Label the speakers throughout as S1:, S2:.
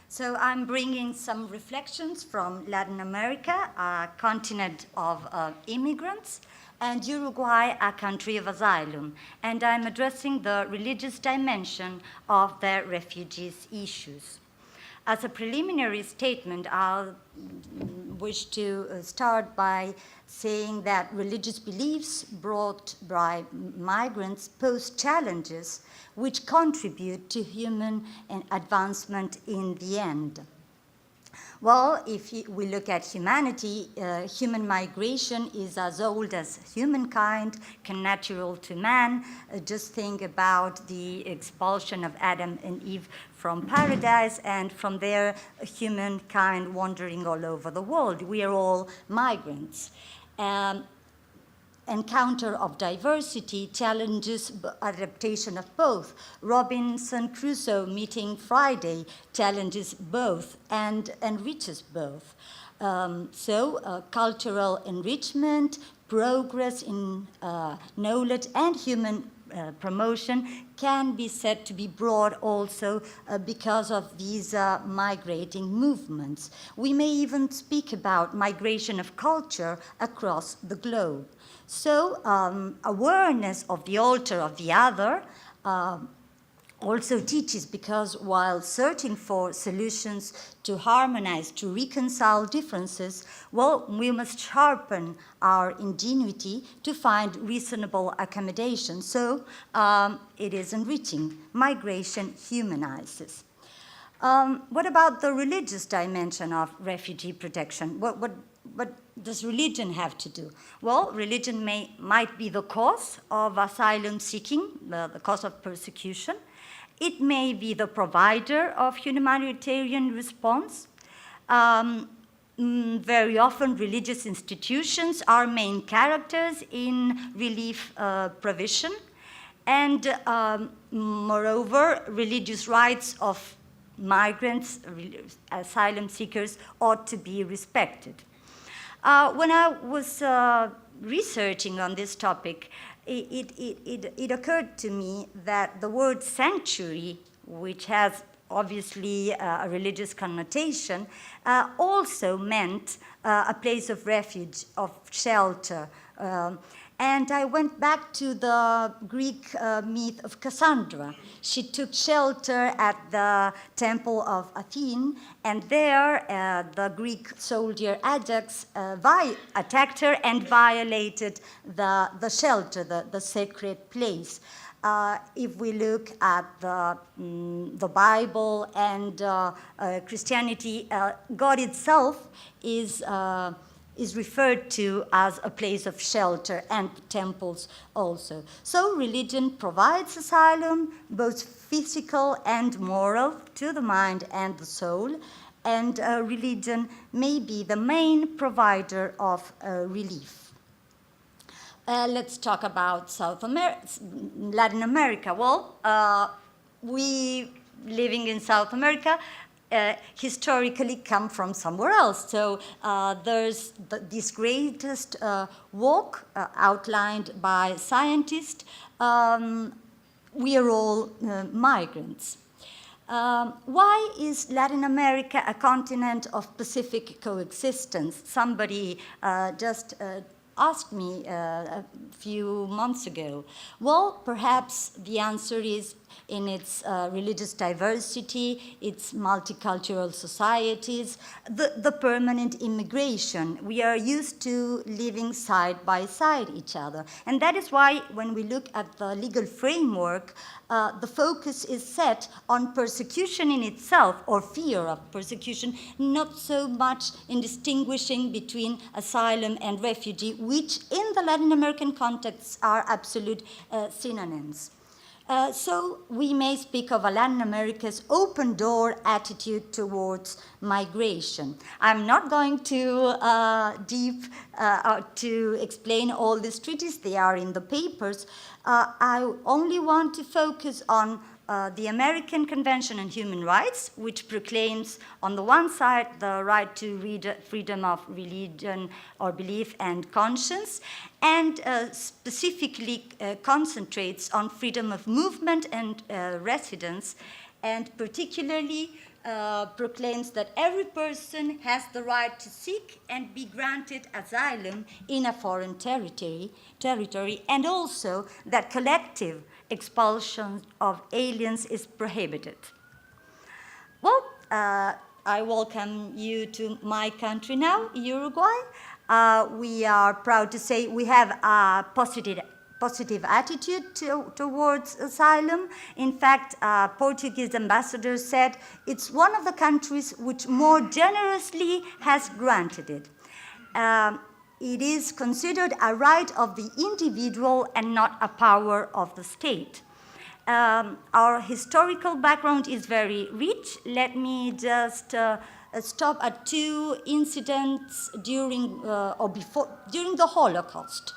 S1: So I'm bringing some reflections from Latin America, a continent of immigrants, and Uruguay, a country of asylum. And I'm addressing the religious dimension of the refugees' issues. As a preliminary statement, I'll wish to start by saying that religious beliefs brought by migrants pose challenges which contribute to human advancement in the end. Well, if we look at humanity, human migration is as old as humankind, natural to man. Just think about the expulsion of Adam and Eve from paradise, and from there, humankind wandering all over the world. We are all migrants. Encounter of diversity challenges adaptation of both. Robinson Crusoe meeting Friday challenges both and enriches both. Cultural enrichment, progress in knowledge and human promotion can be said to be broad also because of these migrating movements. We may even speak about migration of culture across the globe. So awareness of the altar of the other also teaches, because while searching for solutions to harmonize, to reconcile differences, well, we must sharpen our ingenuity to find reasonable accommodation. So it is enriching. Migration humanizes. What about the religious dimension of refugee protection? What does religion have to do? Well, religion might be the cause of asylum seeking, the cause of persecution. It may be the provider of humanitarian response. Very often, religious institutions are main characters in relief provision. And moreover, religious rights of migrants, asylum seekers, ought to be respected. When I was researching on this topic, it occurred to me that the word sanctuary, which has obviously a religious connotation, also meant a place of refuge, of shelter. And I went back to the Greek myth of Cassandra. She took shelter at the temple of Athene, and there the Greek soldier Ajax attacked her and violated the shelter, the sacred place. If we look at the Bible and Christianity, God itself is referred to as a place of shelter, and temples also. So religion provides asylum, both physical and moral, to the mind and the soul, and religion may be the main provider of relief. Let's talk about Latin America. Well, we living in South America historically come from somewhere else. So there's this greatest walk outlined by scientists. We are all migrants. Why is Latin America a continent of pacific coexistence? Somebody just asked me a few months ago. Well, perhaps the answer is in its religious diversity, its multicultural societies, the permanent immigration. We are used to living side by side each other. And that is why when we look at the legal framework, the focus is set on persecution in itself, or fear of persecution, not so much in distinguishing between asylum and refugee, which in the Latin American context are absolute synonyms. So we may speak of Latin America's open door attitude towards migration. I'm not going to to explain all these treaties. They are in the papers. I only want to focus on the American Convention on Human Rights, which proclaims, on the one side, the right to freedom of religion or belief and conscience, and specifically concentrates on freedom of movement and residence, and particularly proclaims that every person has the right to seek and be granted asylum in a foreign territory, and also that collective expulsion of aliens is prohibited. Well, I welcome you to my country now, Uruguay. We are proud to say we have a positive attitude towards asylum. In fact, Portuguese ambassador said it's one of the countries which more generously has granted it. It is considered a right of the individual and not a power of the state. Our historical background is very rich. Let me just stop at two incidents during the Holocaust.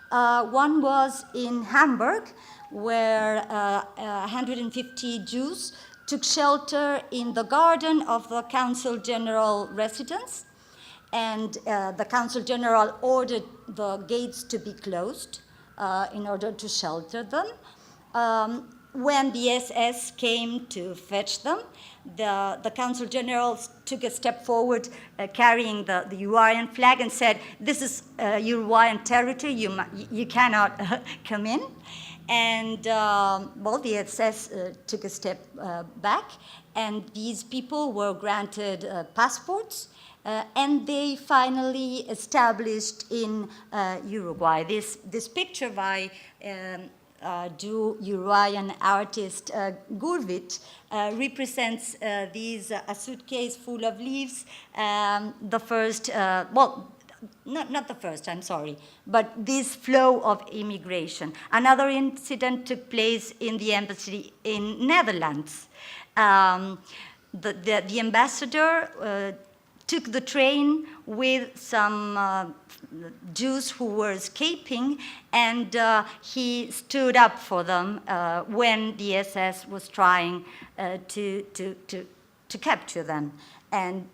S1: One was in Hamburg, where 150 Jews took shelter in the garden of the Consul General residence, and the Consul General ordered the gates to be closed in order to shelter them. When the SS came to fetch them, the Consul General took a step forward carrying the Uruguayan flag and said, "This is Uruguayan territory, you cannot come in." And the SS took a step back, and these people were granted passports, and they finally established in Uruguay. This picture by Uruguayan artist Gurvit represents a suitcase full of leaves. The first, not the first, I'm sorry, but this flow of immigration. Another incident took place in the embassy in Netherlands. The ambassador took the train with some Jews who were escaping, and he stood up for them when the SS was trying to capture them.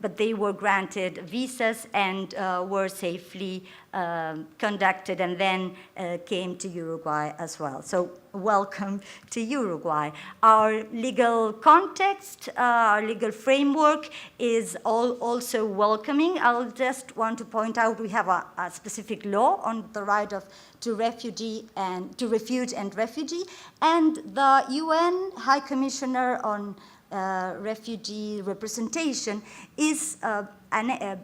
S1: But they were granted visas and were safely conducted, and then came to Uruguay as well. So welcome to Uruguay. Our legal context, our legal framework is also welcoming. I'll just want to point out we have a specific law on the right to refuge and refugee, and the UN High Commissioner on refugee representation is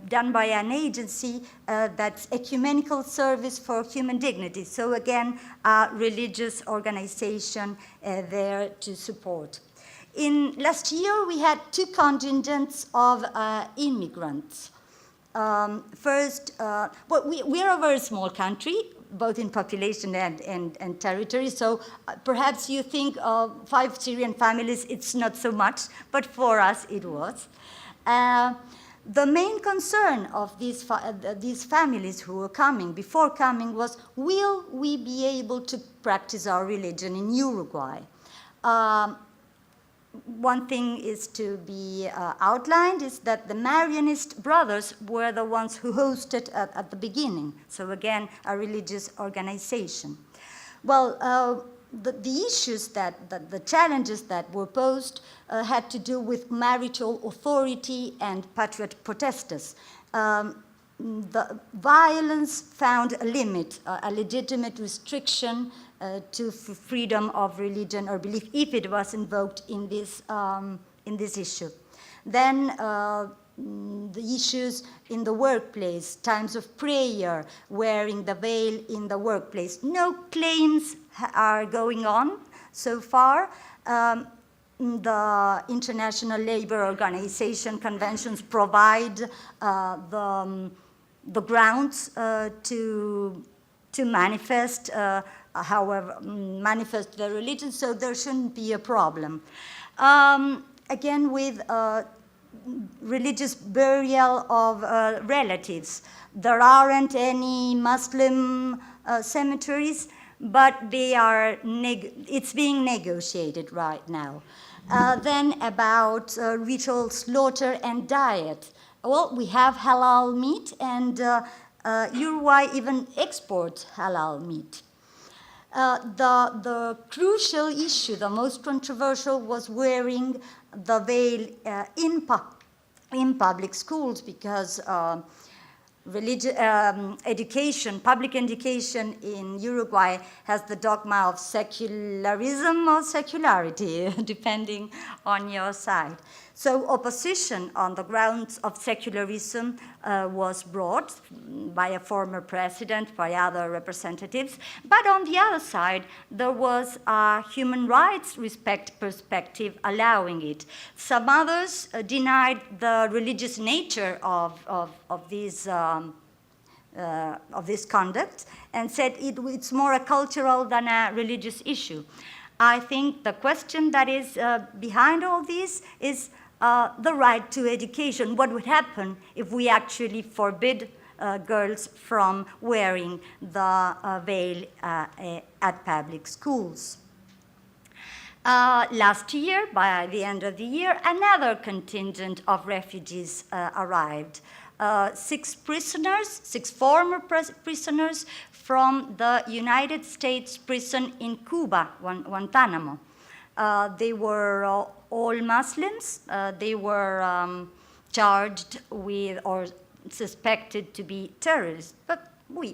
S1: done by an agency that's Ecumenical Service for Human Dignity. So again, a religious organization there to support. Last year, we had two contingents of immigrants. First, we are a very small country, both in population and territory. So perhaps you think of 5 Syrian families, it's not so much, but for us it was. The main concern of these families who were coming, before coming, was, will we be able to practice our religion in Uruguay? One thing is to be outlined is that the Marianist brothers were the ones who hosted at the beginning. So again, a religious organization. Well, the issues the challenges that were posed had to do with marital authority and patriot protesters. The violence found a limit, a legitimate restriction to freedom of religion or belief if it was invoked in this issue. Then the issues in the workplace, times of prayer, wearing the veil in the workplace. No claims are going on so far. The International Labour Organization conventions provide the grounds to manifest, manifest their religion, so there shouldn't be a problem. Again, with religious burial of relatives, there aren't any Muslim cemeteries, but it's being negotiated right now. Then about ritual slaughter and diet. Well, we have halal meat, and Uruguay even exports halal meat. The crucial issue, the most controversial, was wearing the veil in public schools, because education, public education in Uruguay has the dogma of secularism or secularity, depending on your side. So opposition on the grounds of secularism was brought by a former president, by other representatives. But on the other side, there was a human rights respect perspective allowing it. Some others denied the religious nature of this conduct and said it's more a cultural than a religious issue. I think the question that is behind all this is the right to education. What would happen if we actually forbid girls from wearing the veil at public schools? Last year, by the end of the year, another contingent of refugees arrived. 6 former prisoners from the United States prison in Cuba, Guantanamo. They were all Muslims. They were charged with or suspected to be terrorists, but we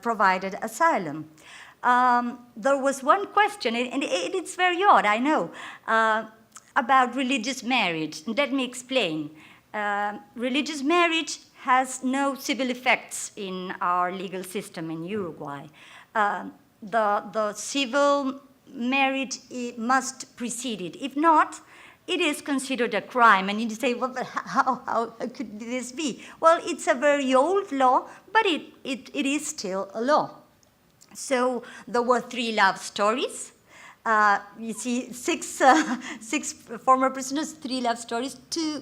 S1: provided asylum. There was one question, and it's very odd, I know, about religious marriage. And let me explain. Religious marriage has no civil effects in our legal system in Uruguay. The civil marriage must precede it. If not, it is considered a crime. And you say, well, but how could this be? Well, it's a very old law, but it is still a law. So there were 3 love stories. You see, 6 former prisoners, 3 love stories, 2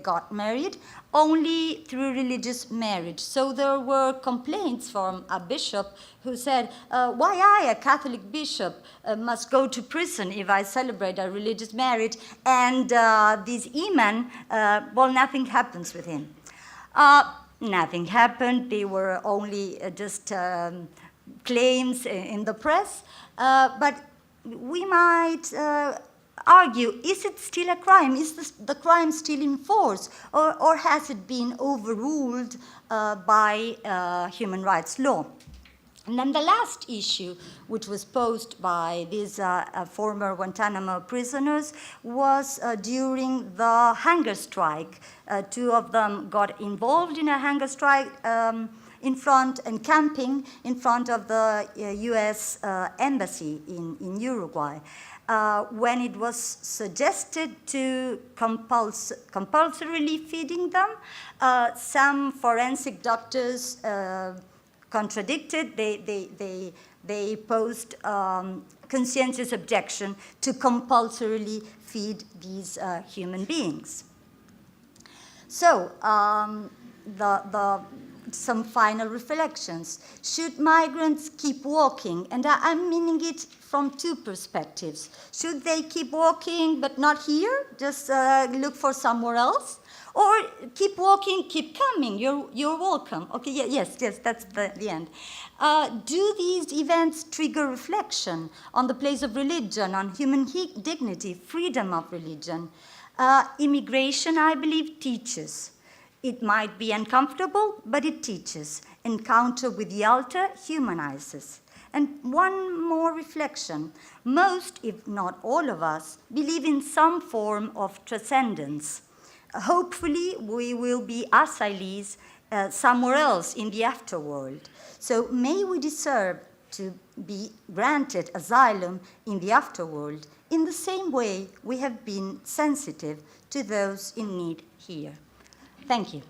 S1: got married, only through religious marriage. So there were complaints from a bishop who said, why I, a Catholic bishop, must go to prison if I celebrate a religious marriage, and this imam, well, nothing happens with him. Nothing happened. They were only just claims in the press, but we might argue, is it still a crime? Is the crime still in force? Or has it been overruled by human rights law? And then the last issue, which was posed by these former Guantanamo prisoners, was during the hunger strike. 2 of them got involved in a hunger strike in front and camping in front of the US embassy in Uruguay. When it was suggested to compulsorily feeding them, some forensic doctors contradicted. They posed conscientious objection to compulsorily feed these human beings. So some final reflections. Should migrants keep walking? And I'm meaning it from 2 perspectives. Should they keep walking but not here, just look for somewhere else? Or keep walking, keep coming, you're welcome. Okay, yes, that's the end. Do these events trigger reflection on the place of religion, on human dignity, freedom of religion? Immigration, I believe, teaches. It might be uncomfortable, but it teaches. Encounter with the altar humanizes. And one more reflection. Most, if not all of us, believe in some form of transcendence. Hopefully, we will be asylees somewhere else in the afterworld. So may we deserve to be granted asylum in the afterworld in the same way we have been sensitive to those in need here. Thank you.